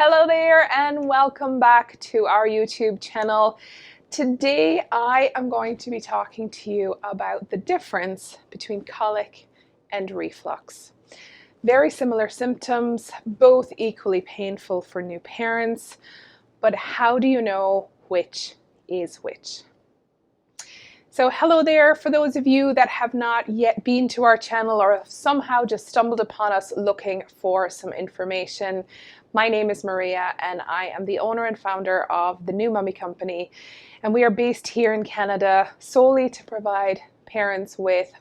Hello there and welcome back to our YouTube channel. Today I am going to be talking to you about the difference between colic and reflux. Very similar symptoms, both equally painful for new parents, but how do you know which is which? So hello there, for those of you that have not yet been to our channel or have somehow just stumbled upon us looking for some information. My name is Maria and I am the owner and founder of the New Mummy Company, and we are based here in Canada solely to provide parents with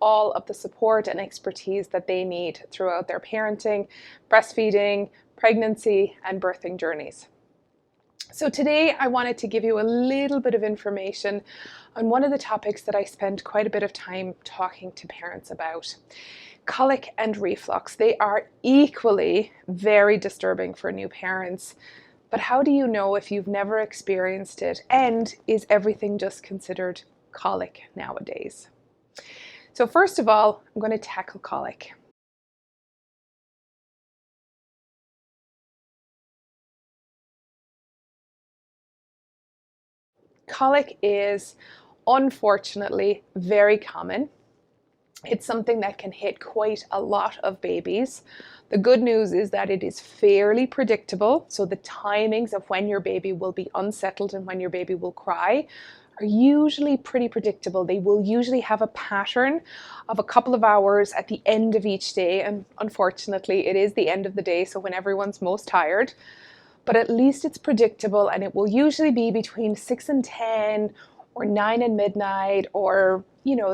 all of the support and expertise that they need throughout their parenting, breastfeeding, pregnancy and birthing journeys. So today I wanted to give you a little bit of information on one of the topics that I spend quite a bit of time talking to parents about. Colic and reflux, they are equally very disturbing for new parents, but how do you know if you've never experienced it, and is everything just considered colic nowadays? So first of all, I'm going to tackle colic. Colic is unfortunately very common. It's something that can hit quite a lot of babies. The good news is that it is fairly predictable. So the timings of when your baby will be unsettled and when your baby will cry are usually pretty predictable. They will usually have a pattern of a couple of hours at the end of each day. And unfortunately, it is the end of the day, so when everyone's most tired. But at least it's predictable, and it will usually be between 6 and 10 or 9 and midnight, or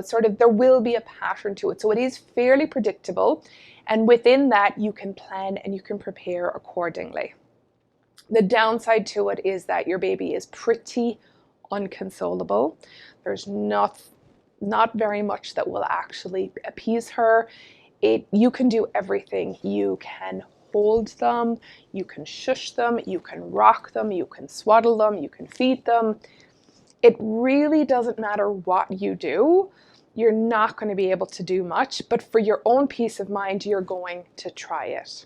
sort of there will be a pattern to it. So it is fairly predictable, and within that you can plan and you can prepare accordingly. The downside to it is that your baby is pretty unconsolable. There's not very much that will actually appease her. You can do everything. You can hold them, you can shush them, you can rock them, you can swaddle them, you can feed them. It really doesn't matter what you do. You're not going to be able to do much, but for your own peace of mind, you're going to try it.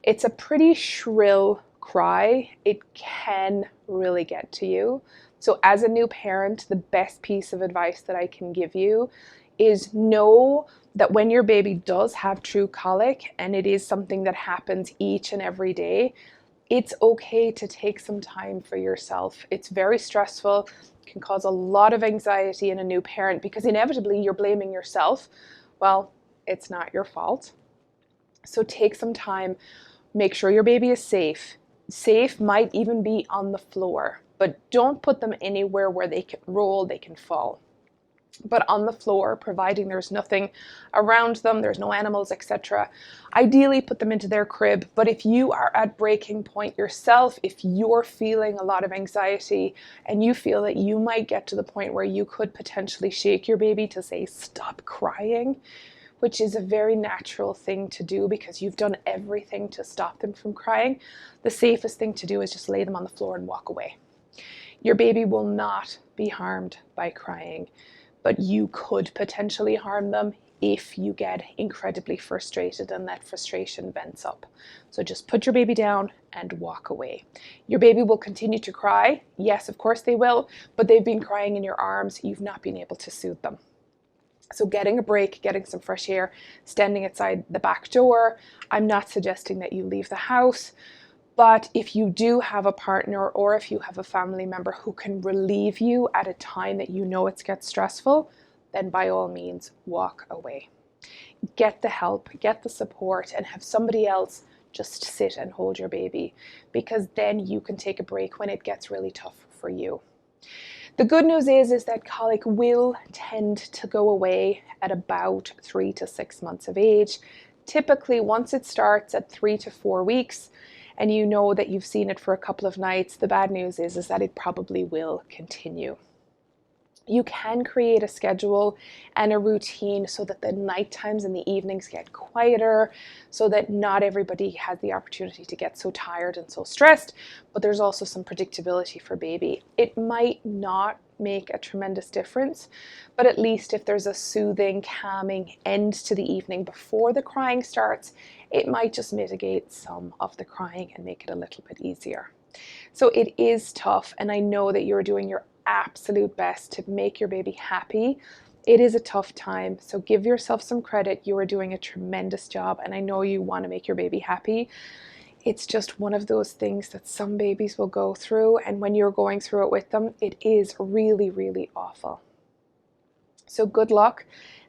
It's a pretty shrill cry. It can really get to you. So as a new parent, the best piece of advice that I can give you is know that when your baby does have true colic, and it is something that happens each and every day, it's okay to take some time for yourself. It's very stressful, can cause a lot of anxiety in a new parent because inevitably you're blaming yourself. Well, it's not your fault. So take some time, make sure your baby is safe. Safe might even be on the floor, but don't put them anywhere where they can roll, they can fall. But on the floor, providing there's nothing around them, there's no animals, etc. Ideally put them into their crib, but if you are at breaking point yourself, if you're feeling a lot of anxiety and you feel that you might get to the point where you could potentially shake your baby to say, stop crying, which is a very natural thing to do because you've done everything to stop them from crying, the safest thing to do is just lay them on the floor and walk away. Your baby will not be harmed by crying, but you could potentially harm them if you get incredibly frustrated and that frustration vents up. So just put your baby down and walk away. Your baby will continue to cry. Yes, of course they will, but they've been crying in your arms. You've not been able to soothe them. So getting a break, getting some fresh air, standing outside the back door. I'm not suggesting that you leave the house, but if you do have a partner or if you have a family member who can relieve you at a time that you know it gets stressful, then by all means, walk away. Get the help, get the support, and have somebody else just sit and hold your baby, because then you can take a break when it gets really tough for you. The good news is that colic will tend to go away at about 3 to 6 months of age. Typically, once it starts at 3 to 4 weeks, and you know that you've seen it for a couple of nights, the bad news is that it probably will continue. You can create a schedule and a routine so that the night times and the evenings get quieter, so that not everybody has the opportunity to get so tired and so stressed, but there's also some predictability for baby. It might not make a tremendous difference, but at least if there's a soothing, calming end to the evening before the crying starts, it might just mitigate some of the crying and make it a little bit easier. So it is tough, and I know that you're doing your absolute best to make your baby happy. It is a tough time, so give yourself some credit. You are doing a tremendous job, and I know you want to make your baby happy. It's just one of those things that some babies will go through, and when you're going through it with them, it is really, really awful. So good luck,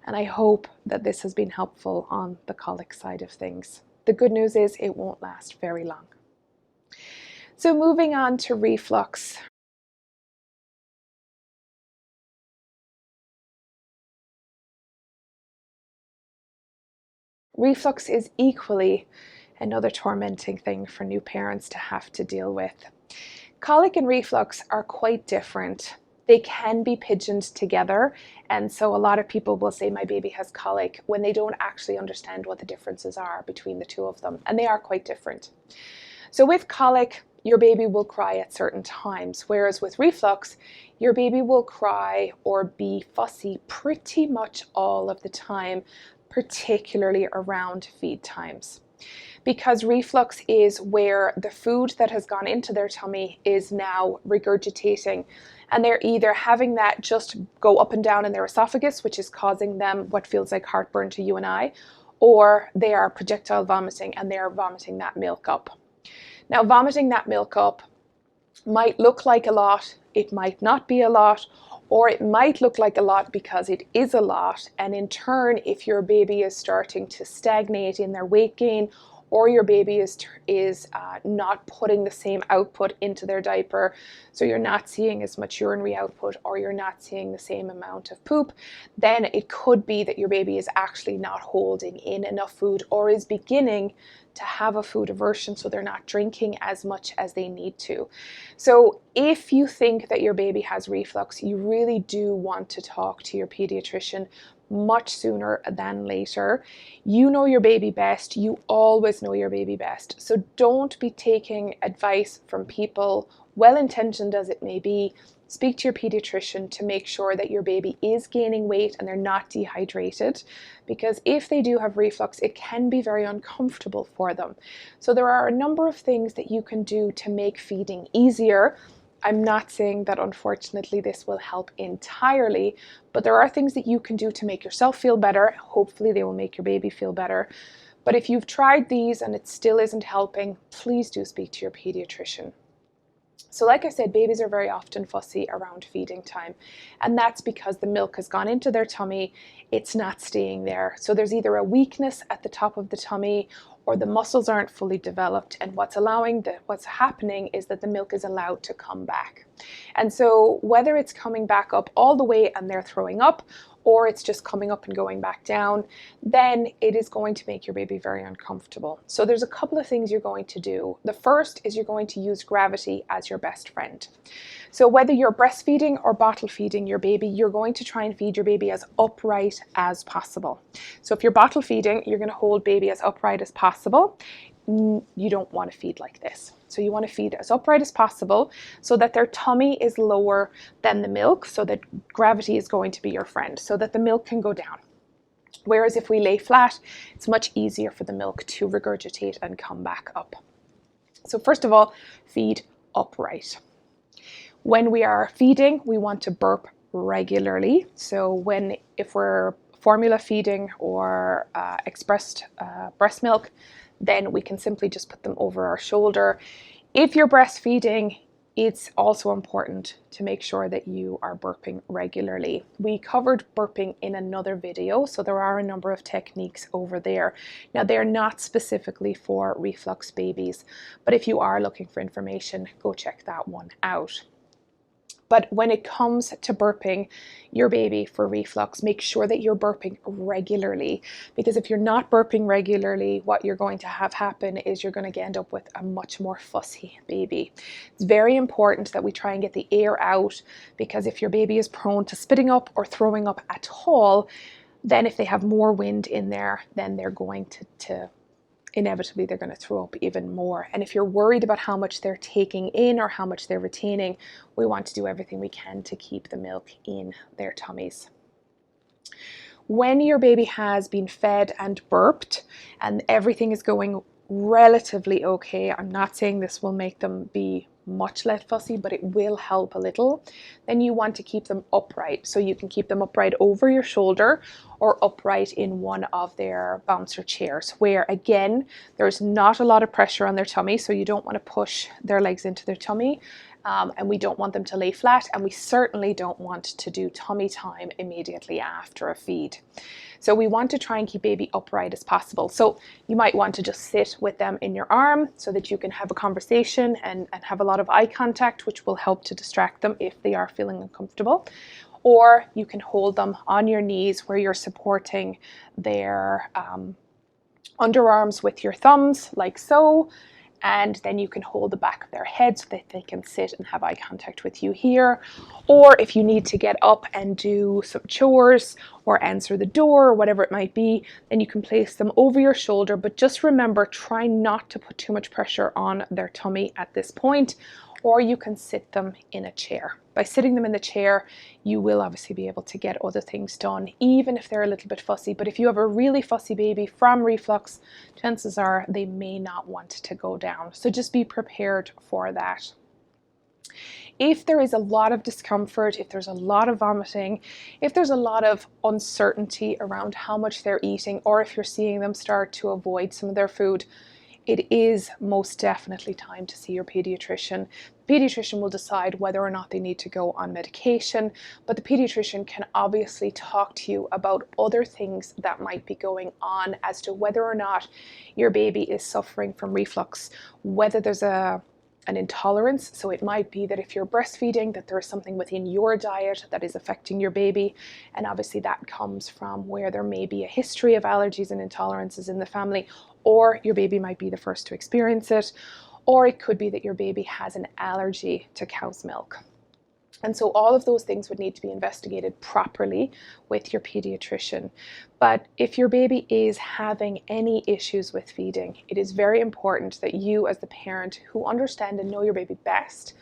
and I hope that this has been helpful on the colic side of things. The good news is it won't last very long. So moving on to reflux. Reflux is equally another tormenting thing for new parents to have to deal with. Colic and reflux are quite different. They can be pigeoned together, and so a lot of people will say my baby has colic when they don't actually understand what the differences are between the two of them, and they are quite different. So with colic, your baby will cry at certain times, whereas with reflux, your baby will cry or be fussy pretty much all of the time, particularly around feed times. Because reflux is where the food that has gone into their tummy is now regurgitating, and they're either having that just go up and down in their esophagus, which is causing them what feels like heartburn to you and I, or they are projectile vomiting and they are vomiting that milk up. Now, vomiting that milk up might look like a lot, it might not be a lot, or it might look like a lot because it is a lot. And in turn, if your baby is starting to stagnate in their weight gain, or your baby is not putting the same output into their diaper, so you're not seeing as much urinary output, or you're not seeing the same amount of poop, then it could be that your baby is actually not holding in enough food, or is beginning to have a food aversion, so they're not drinking as much as they need to. So if you think that your baby has reflux, you really do want to talk to your pediatrician much sooner than later. You know your baby best. You always know your baby best. So don't be taking advice from people, well-intentioned as it may be. Speak to your pediatrician to make sure that your baby is gaining weight and they're not dehydrated, because if they do have reflux, it can be very uncomfortable for them. So there are a number of things that you can do to make feeding easier. I'm not saying that unfortunately this will help entirely, but there are things that you can do to make yourself feel better. Hopefully they will make your baby feel better. But if you've tried these and it still isn't helping, please do speak to your pediatrician. So like I said, babies are very often fussy around feeding time, and that's because the milk has gone into their tummy, it's not staying there. So there's either a weakness at the top of the tummy, or the muscles aren't fully developed, and what's happening is that the milk is allowed to come back. And so whether it's coming back up all the way and they're throwing up, or it's just coming up and going back down, then it is going to make your baby very uncomfortable. So there's a couple of things you're going to do. The first is you're going to use gravity as your best friend. So whether you're breastfeeding or bottle feeding your baby, you're going to try and feed your baby as upright as possible. So if you're bottle feeding, you're going to hold baby as upright as possible. You don't want to feed like this. So you want to feed as upright as possible so that their tummy is lower than the milk, so that gravity is going to be your friend, so that the milk can go down. Whereas if we lay flat, it's much easier for the milk to regurgitate and come back up. So first of all, feed upright. When we are feeding, we want to burp regularly. So if we're formula feeding or expressed breast milk, then we can simply just put them over our shoulder. If you're breastfeeding, it's also important to make sure that you are burping regularly. We covered burping in another video, so there are a number of techniques over there. Now, they're not specifically for reflux babies, but if you are looking for information, go check that one out. But when it comes to burping your baby for reflux, make sure that you're burping regularly, because if you're not burping regularly, what you're going to have happen is you're going to end up with a much more fussy baby. It's very important that we try and get the air out, because if your baby is prone to spitting up or throwing up at all, then if they have more wind in there, then they're going to inevitably they're going to throw up even more. And if you're worried about how much they're taking in or how much they're retaining, we want to do everything we can to keep the milk in their tummies. When your baby has been fed and burped and everything is going relatively okay, I'm not saying this will make them be much less fussy, but it will help a little, then you want to keep them upright. So you can keep them upright over your shoulder or upright in one of their bouncer chairs, where again, there's not a lot of pressure on their tummy, so you don't want to push their legs into their tummy. And we don't want them to lay flat, and we certainly don't want to do tummy time immediately after a feed. So we want to try and keep baby upright as possible. So you might want to just sit with them in your arm so that you can have a conversation and have a lot of eye contact, which will help to distract them if they are feeling uncomfortable. Or you can hold them on your knees where you're supporting their underarms with your thumbs, like so. And then you can hold the back of their head so that they can sit and have eye contact with you here. Or if you need to get up and do some chores or answer the door or whatever it might be, then you can place them over your shoulder. But just remember, try not to put too much pressure on their tummy at this point. Or you can sit them in a chair. By sitting them in the chair, you will obviously be able to get other things done, even if they're a little bit fussy. But if you have a really fussy baby from reflux, chances are they may not want to go down. So just be prepared for that. If there is a lot of discomfort, if there's a lot of vomiting, if there's a lot of uncertainty around how much they're eating, or if you're seeing them start to avoid some of their food, it is most definitely time to see your pediatrician. The pediatrician will decide whether or not they need to go on medication, but the pediatrician can obviously talk to you about other things that might be going on as to whether or not your baby is suffering from reflux, whether there's an intolerance. So it might be that if you're breastfeeding, that there is something within your diet that is affecting your baby. And obviously that comes from where there may be a history of allergies and intolerances in the family, or your baby might be the first to experience it, or it could be that your baby has an allergy to cow's milk. And so all of those things would need to be investigated properly with your pediatrician. But if your baby is having any issues with feeding, it is very important that you, as the parent who understand and know your baby best,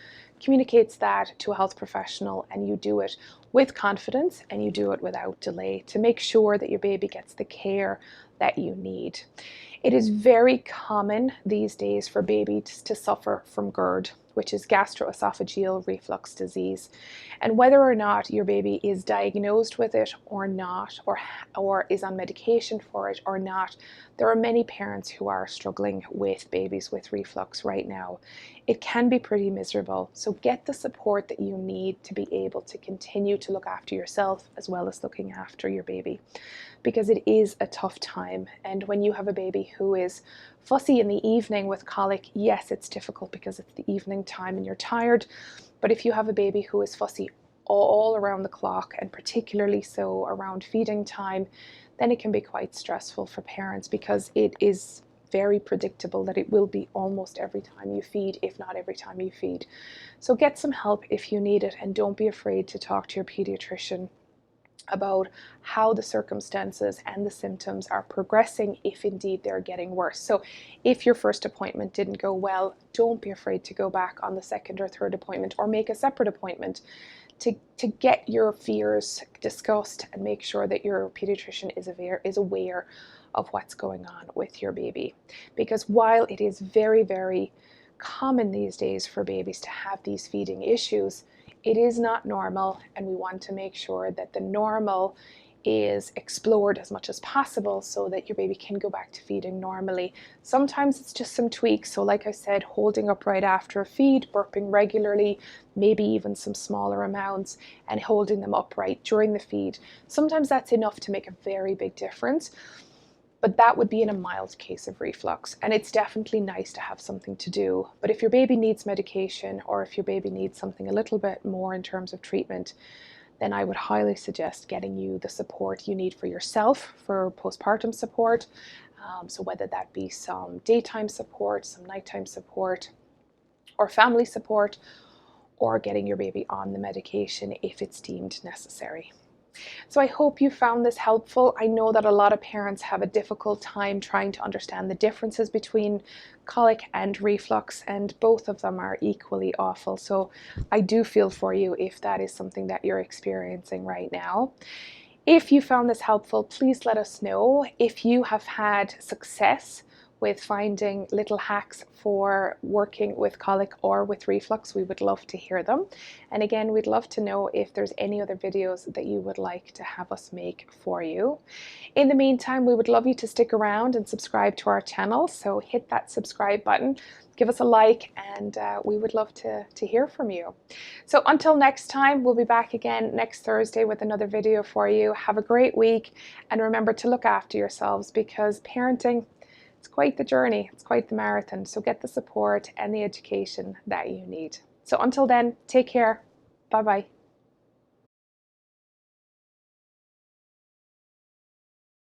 communicates that to a health professional, and you do it with confidence and you do it without delay to make sure that your baby gets the care that you need. It is very common these days for babies to suffer from GERD, which is gastroesophageal reflux disease. And whether or not your baby is diagnosed with it or not, or is on medication for it or not, there are many parents who are struggling with babies with reflux right now. It can be pretty miserable, so get the support that you need to be able to continue to look after yourself as well as looking after your baby, because it is a tough time. And when you have a baby who is fussy in the evening with colic, yes, it's difficult because it's the evening time and you're tired. But if you have a baby who is fussy all around the clock, and particularly so around feeding time, then it can be quite stressful for parents, because it is very predictable that it will be almost every time you feed, if not every time you feed. So get some help if you need it, and don't be afraid to talk to your pediatrician about how the circumstances and the symptoms are progressing, if indeed they're getting worse. So if your first appointment didn't go well, don't be afraid to go back on the second or third appointment, or make a separate appointment to get your fears discussed and make sure that your pediatrician is aware of what's going on with your baby. Because while it is very, very common these days for babies to have these feeding issues, it is not normal, and we want to make sure that the normal is explored as much as possible so that your baby can go back to feeding normally. Sometimes it's just some tweaks. So like I said, holding up right after a feed, burping regularly, maybe even some smaller amounts, and holding them upright during the feed. Sometimes that's enough to make a very big difference. But that would be in a mild case of reflux, and it's definitely nice to have something to do. But if your baby needs medication, or if your baby needs something a little bit more in terms of treatment, then I would highly suggest getting you the support you need for yourself, for postpartum support. So whether that be some daytime support, some nighttime support, or family support, or getting your baby on the medication if it's deemed necessary. So I hope you found this helpful. I know that a lot of parents have a difficult time trying to understand the differences between colic and reflux, and both of them are equally awful. So I do feel for you if that is something that you're experiencing right now. If you found this helpful, please let us know. If you have had success with finding little hacks for working with colic or with reflux, we would love to hear them. And again, we'd love to know if there's any other videos that you would like to have us make for you. In the meantime, we would love you to stick around and subscribe to our channel. So hit that subscribe button, give us a like, and we would love to hear from you. So until next time, we'll be back again next Thursday with another video for you. Have a great week, and remember to look after yourselves, because parenting, it's quite the journey, it's quite the marathon. So get the support and the education that you need. So until then, take care. Bye-bye.